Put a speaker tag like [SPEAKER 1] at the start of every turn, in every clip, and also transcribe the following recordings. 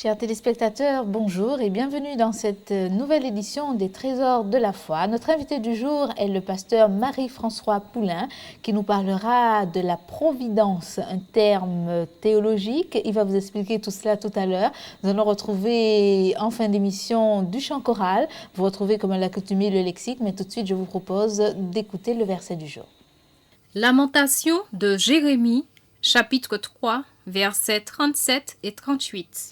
[SPEAKER 1] Chers téléspectateurs, bonjour et bienvenue dans cette nouvelle édition des Trésors de la foi. Notre invité du jour est le pasteur Marie-François Poulain qui nous parlera de la providence, un terme théologique. Il va vous expliquer tout cela tout à l'heure. Nous allons retrouver en fin d'émission du chant choral. Vous retrouvez comme à l'accoutumée le lexique, mais tout de suite je vous propose d'écouter le verset du jour.
[SPEAKER 2] Lamentation de Jérémie, chapitre 3, versets 37 et 38.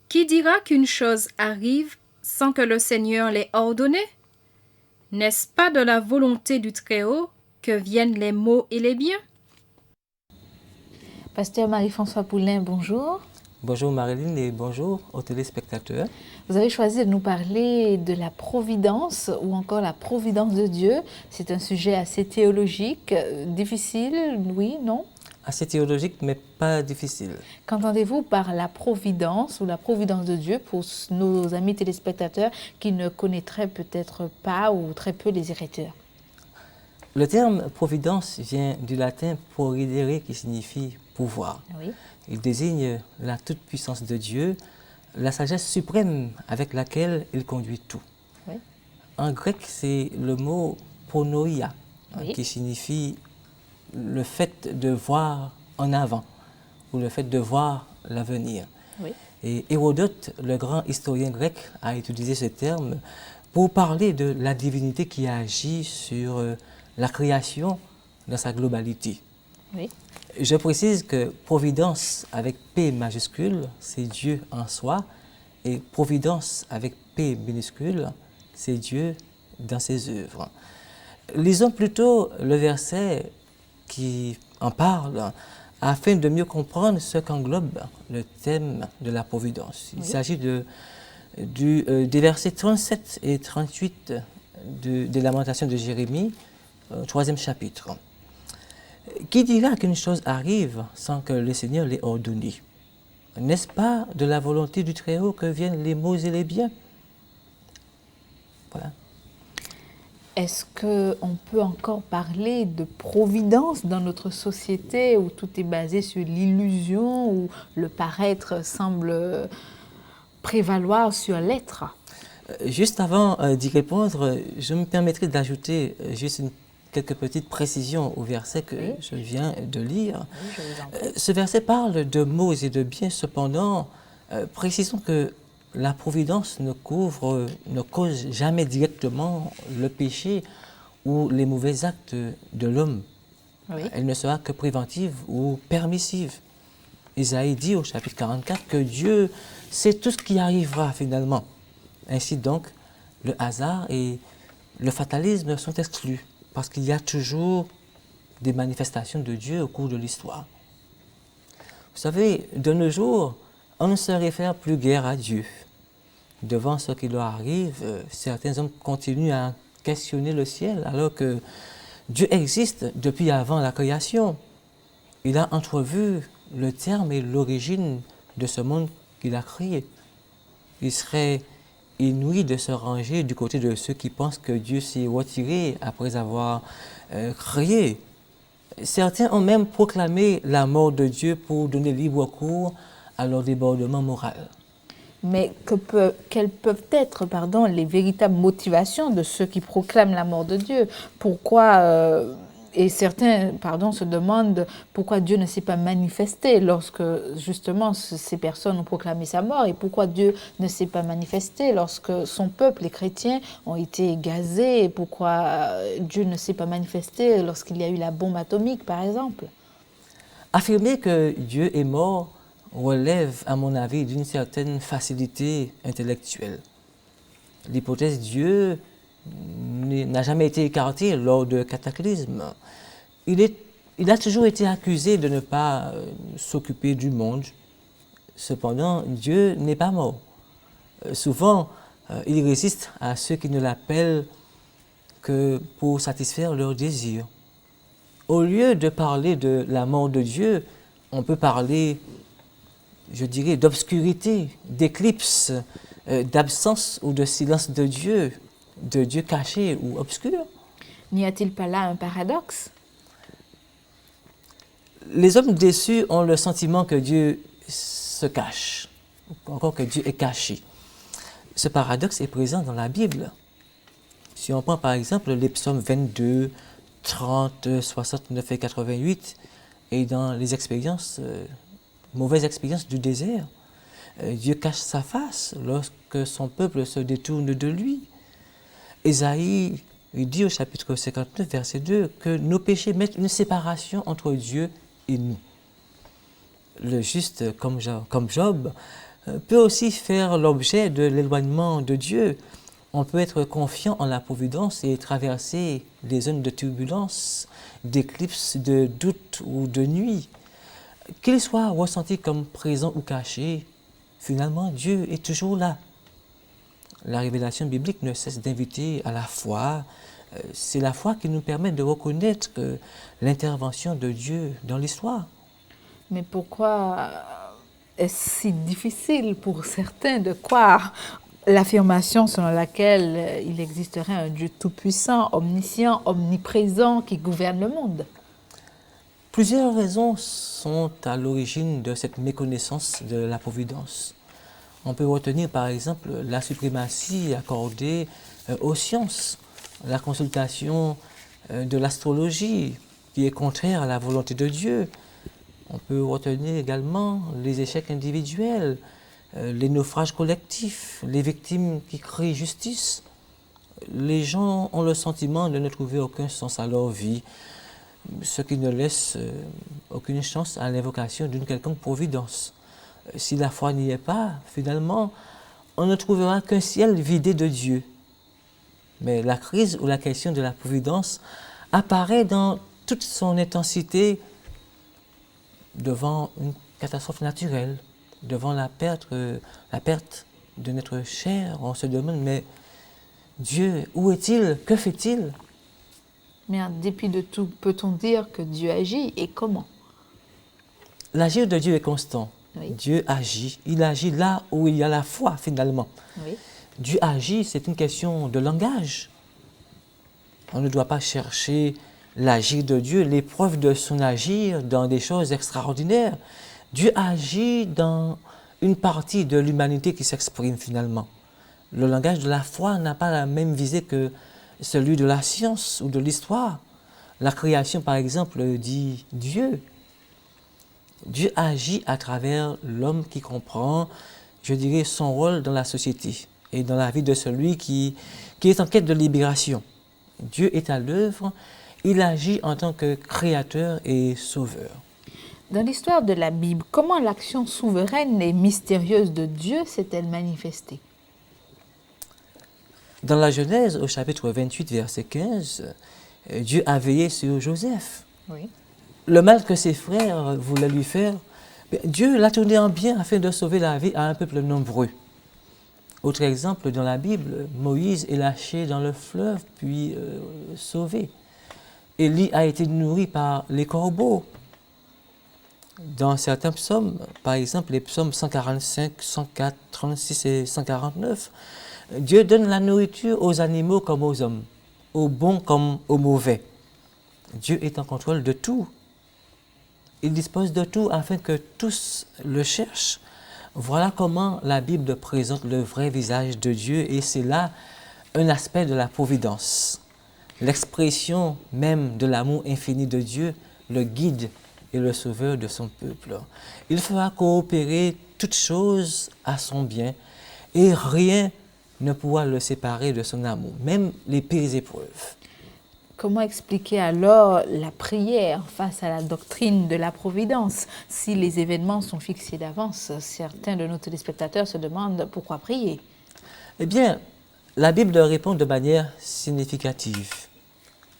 [SPEAKER 2] Qui dira qu'une chose arrive sans que le Seigneur l'ait ordonné? N'est-ce pas de la volonté du Très-Haut que viennent les maux et les biens?
[SPEAKER 1] Pasteur Marie-François Poulain, bonjour.
[SPEAKER 3] Bonjour Marilyn et bonjour aux téléspectateurs.
[SPEAKER 1] Vous avez choisi de nous parler de la providence ou encore la providence de Dieu. C'est un sujet assez théologique, difficile, oui, non?
[SPEAKER 3] Assez théologique, mais pas difficile.
[SPEAKER 1] Qu'entendez-vous par la providence ou la providence de Dieu pour nos amis téléspectateurs qui ne connaîtraient peut-être pas ou très peu les Écritures?
[SPEAKER 3] Le terme providence vient du latin providere qui signifie pouvoir.
[SPEAKER 1] Oui.
[SPEAKER 3] Il désigne la toute-puissance de Dieu, la sagesse suprême avec laquelle il conduit tout.
[SPEAKER 1] Oui.
[SPEAKER 3] En grec, c'est le mot pronoia,
[SPEAKER 1] Oui.
[SPEAKER 3] qui signifie le fait de voir en avant ou le fait de voir l'avenir.
[SPEAKER 1] Oui.
[SPEAKER 3] Et Hérodote, le grand historien grec, a utilisé ce terme pour parler de la divinité qui agit sur la création dans sa globalité.
[SPEAKER 1] Oui.
[SPEAKER 3] Je précise que providence avec P majuscule, c'est Dieu en soi, et providence avec P minuscule, c'est Dieu dans ses œuvres. Lisons plutôt le verset qui en parle afin de mieux comprendre ce qu'englobe le thème de la providence. Il s'agit des versets 37 et 38 des Lamentations de Jérémie, 3e chapitre. Qui dira qu'une chose arrive sans que le Seigneur l'ait ordonné? N'est-ce pas de la volonté du Très-Haut que viennent les maux et les biens? Voilà.
[SPEAKER 1] Est-ce qu'on peut encore parler de providence dans notre société où tout est basé sur l'illusion, où le paraître semble prévaloir sur l'être?
[SPEAKER 3] Juste avant d'y répondre, je me permettrai d'ajouter juste quelques petites précisions au verset que je viens de lire.
[SPEAKER 1] Oui, je vous en prie.
[SPEAKER 3] Ce verset parle de maux et de biens, cependant, précisons que la providence ne cause jamais directement le péché ou les mauvais actes de l'homme.
[SPEAKER 1] Oui.
[SPEAKER 3] Elle ne sera que préventive ou permissive. Isaïe dit au chapitre 44 que Dieu sait tout ce qui arrivera finalement. Ainsi donc, le hasard et le fatalisme sont exclus parce qu'il y a toujours des manifestations de Dieu au cours de l'histoire. Vous savez, de nos jours, on ne se réfère plus guère à Dieu. Devant ce qui leur arrive, certains hommes continuent à questionner le ciel alors que Dieu existe depuis avant la création. Il a entrevu le terme et l'origine de ce monde qu'il a créé. Il serait inouï de se ranger du côté de ceux qui pensent que Dieu s'est retiré après avoir créé. Certains ont même proclamé la mort de Dieu pour donner libre cours à leur débordement moral.
[SPEAKER 1] Mais quelles peuvent être les véritables motivations de ceux qui proclament la mort de Dieu? Pourquoi, et certains se demandent pourquoi Dieu ne s'est pas manifesté lorsque justement ces personnes ont proclamé sa mort, et pourquoi Dieu ne s'est pas manifesté lorsque son peuple, les chrétiens, ont été gazés, et pourquoi Dieu ne s'est pas manifesté lorsqu'il y a eu la bombe atomique par exemple?
[SPEAKER 3] Affirmer que Dieu est mort relève, à mon avis, d'une certaine facilité intellectuelle. L'hypothèse Dieu n'a jamais été écartée lors de cataclysmes. Il a toujours été accusé de ne pas s'occuper du monde. Cependant, Dieu n'est pas mort. Souvent, il résiste à ceux qui ne l'appellent que pour satisfaire leurs désirs. Au lieu de parler de la mort de Dieu, on peut parler, je dirais, d'obscurité, d'éclipse, d'absence ou de silence de Dieu caché ou obscur.
[SPEAKER 1] N'y a-t-il pas là un paradoxe?
[SPEAKER 3] Les hommes déçus ont le sentiment que Dieu se cache. ou encore que Dieu est caché. Ce paradoxe est présent dans la Bible. Si on prend par exemple les psaumes 22, 30, 69 et 88, et dans les expériences, mauvaises expériences du désert, Dieu cache sa face lorsque son peuple se détourne de lui. Ésaïe, il dit au chapitre 59, verset 2, que nos péchés mettent une séparation entre Dieu et nous. Le juste, comme Job, peut aussi faire l'objet de l'éloignement de Dieu. On peut être confiant en la providence et traverser les zones de turbulence, d'éclipse, de doute ou de nuit. Qu'il soit ressenti comme présent ou caché, finalement, Dieu est toujours là. La révélation biblique ne cesse d'inviter à la foi. C'est la foi qui nous permet de reconnaître l'intervention de Dieu dans l'histoire.
[SPEAKER 1] Mais pourquoi est-ce si difficile pour certains de croire l'affirmation selon laquelle il existerait un Dieu tout-puissant, omniscient, omniprésent qui gouverne le monde?
[SPEAKER 3] Plusieurs raisons sont à l'origine de cette méconnaissance de la providence. On peut retenir par exemple la suprématie accordée aux sciences, la consultation de l'astrologie qui est contraire à la volonté de Dieu. On peut retenir également les échecs individuels, les naufrages collectifs, les victimes qui crient justice. Les gens ont le sentiment de ne trouver aucun sens à leur vie, ce qui ne laisse aucune chance à l'invocation d'une quelconque providence. Si la foi n'y est pas, finalement, on ne trouvera qu'un ciel vidé de Dieu. Mais la crise ou la question de la providence apparaît dans toute son intensité devant une catastrophe naturelle, devant la perte de notre chair. On se demande, mais Dieu, où est-il? Que fait-il?
[SPEAKER 1] Mais en dépit de tout, peut-on dire que Dieu agit et comment?
[SPEAKER 3] L'agir de Dieu est constant.
[SPEAKER 1] Oui.
[SPEAKER 3] Dieu agit. Il agit là où il y a la foi, finalement.
[SPEAKER 1] Oui.
[SPEAKER 3] Dieu agit, c'est une question de langage. On ne doit pas chercher l'agir de Dieu, l'épreuve de son agir dans des choses extraordinaires. Dieu agit dans une partie de l'humanité qui s'exprime finalement. Le langage de la foi n'a pas la même visée que celui de la science ou de l'histoire. La création, par exemple, dit Dieu. Dieu agit à travers l'homme qui comprend, je dirais, son rôle dans la société et dans la vie de celui qui est en quête de libération. Dieu est à l'œuvre, il agit en tant que créateur et sauveur.
[SPEAKER 1] Dans l'histoire de la Bible, comment l'action souveraine et mystérieuse de Dieu s'est-elle manifestée?
[SPEAKER 3] Dans la Genèse, au chapitre 28, verset 15, Dieu a veillé sur Joseph.
[SPEAKER 1] Oui.
[SPEAKER 3] Le mal que ses frères voulaient lui faire, Dieu l'a tourné en bien afin de sauver la vie à un peuple nombreux. Autre exemple, dans la Bible, Moïse est lâché dans le fleuve, puis sauvé. Élie a été nourri par les corbeaux. Dans certains psaumes, par exemple les psaumes 145, 104, 36 et 149, Dieu donne la nourriture aux animaux comme aux hommes, aux bons comme aux mauvais. Dieu est en contrôle de tout. Il dispose de tout afin que tous le cherchent. Voilà comment la Bible présente le vrai visage de Dieu et c'est là un aspect de la providence. L'expression même de l'amour infini de Dieu, le guide et le sauveur de son peuple. Il fera coopérer toutes choses à son bien et rien ne pourra le séparer de son amour, même les pires épreuves.
[SPEAKER 1] Comment expliquer alors la prière face à la doctrine de la providence? Si les événements sont fixés d'avance, certains de nos téléspectateurs se demandent pourquoi prier.
[SPEAKER 3] Eh bien, la Bible répond de manière significative.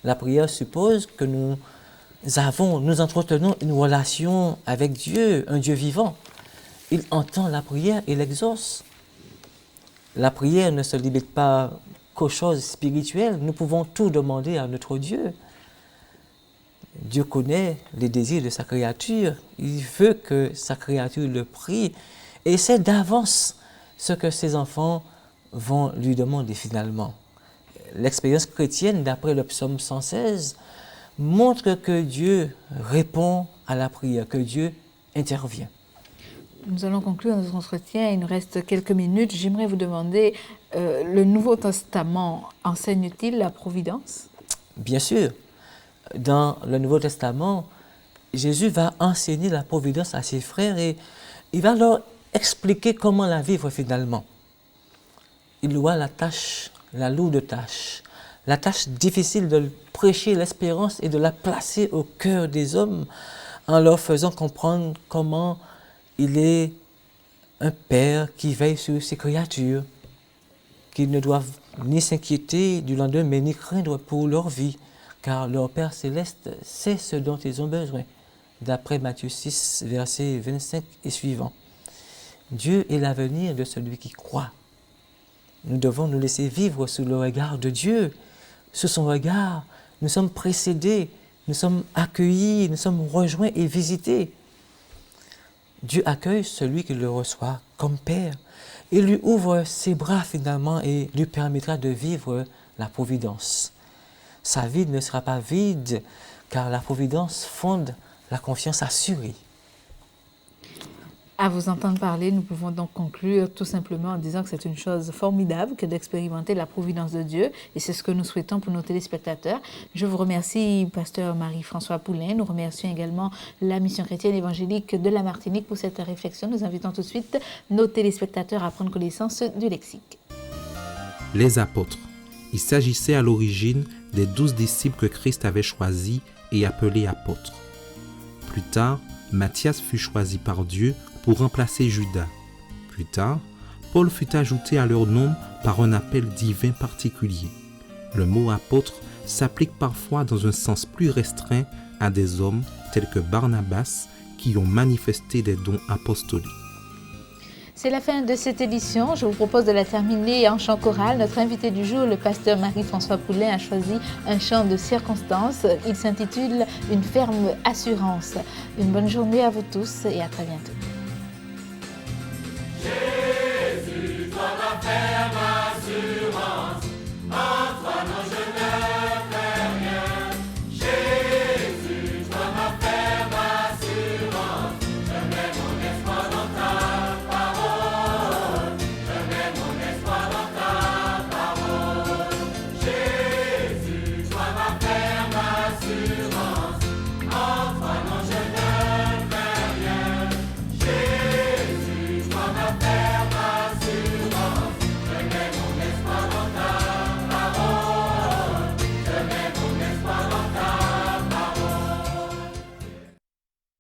[SPEAKER 3] La prière suppose que nous entretenons une relation avec Dieu, un Dieu vivant. Il entend la prière et l'exauce. La prière ne se limite pas qu'aux choses spirituelles. Nous pouvons tout demander à notre Dieu. Dieu connaît les désirs de sa créature. Il veut que sa créature le prie et sait d'avance ce que ses enfants vont lui demander finalement. L'expérience chrétienne, d'après le psaume 116, montre que Dieu répond à la prière, que Dieu intervient.
[SPEAKER 1] Nous allons conclure notre entretien. Il nous reste quelques minutes. J'aimerais vous demander, le Nouveau Testament enseigne-t-il la providence?
[SPEAKER 3] Bien sûr, dans le Nouveau Testament, Jésus va enseigner la providence à ses frères et il va leur expliquer comment la vivre finalement. Il voit la lourde tâche, la tâche difficile de prêcher l'espérance et de la placer au cœur des hommes en leur faisant comprendre comment il est un père qui veille sur ses créatures, qu'ils ne doivent ni s'inquiéter du lendemain, mais ni craindre pour leur vie, car leur Père céleste sait ce dont ils ont besoin, d'après Matthieu 6, versets 25 et suivants. Dieu est l'avenir de celui qui croit. Nous devons nous laisser vivre sous le regard de Dieu. Sous son regard, nous sommes précédés, nous sommes accueillis, nous sommes rejoints et visités. Dieu accueille celui qui le reçoit comme Père. Il lui ouvre ses bras finalement et lui permettra de vivre la providence. Sa vie ne sera pas vide car la providence fonde la confiance assurée.
[SPEAKER 1] À vous entendre parler, nous pouvons donc conclure tout simplement en disant que c'est une chose formidable que d'expérimenter la providence de Dieu et c'est ce que nous souhaitons pour nos téléspectateurs. Je vous remercie, pasteur Marie-François Poulain. Nous remercions également la Mission chrétienne évangélique de la Martinique pour cette réflexion. Nous invitons tout de suite nos téléspectateurs à prendre connaissance du lexique.
[SPEAKER 4] Les apôtres. Il s'agissait à l'origine des 12 disciples que Christ avait choisis et appelés apôtres. Plus tard, Matthias fut choisi par Dieu pour remplacer Judas. Plus tard, Paul fut ajouté à leur nombre par un appel divin particulier. Le mot apôtre s'applique parfois dans un sens plus restreint à des hommes tels que Barnabas qui ont manifesté des dons apostoliques.
[SPEAKER 1] C'est la fin de cette édition. Je vous propose de la terminer en chant choral. Notre invité du jour, le pasteur Marie-François Poulain, a choisi un chant de circonstance. Il s'intitule « Une ferme assurance ». Une bonne journée à vous tous et à très bientôt.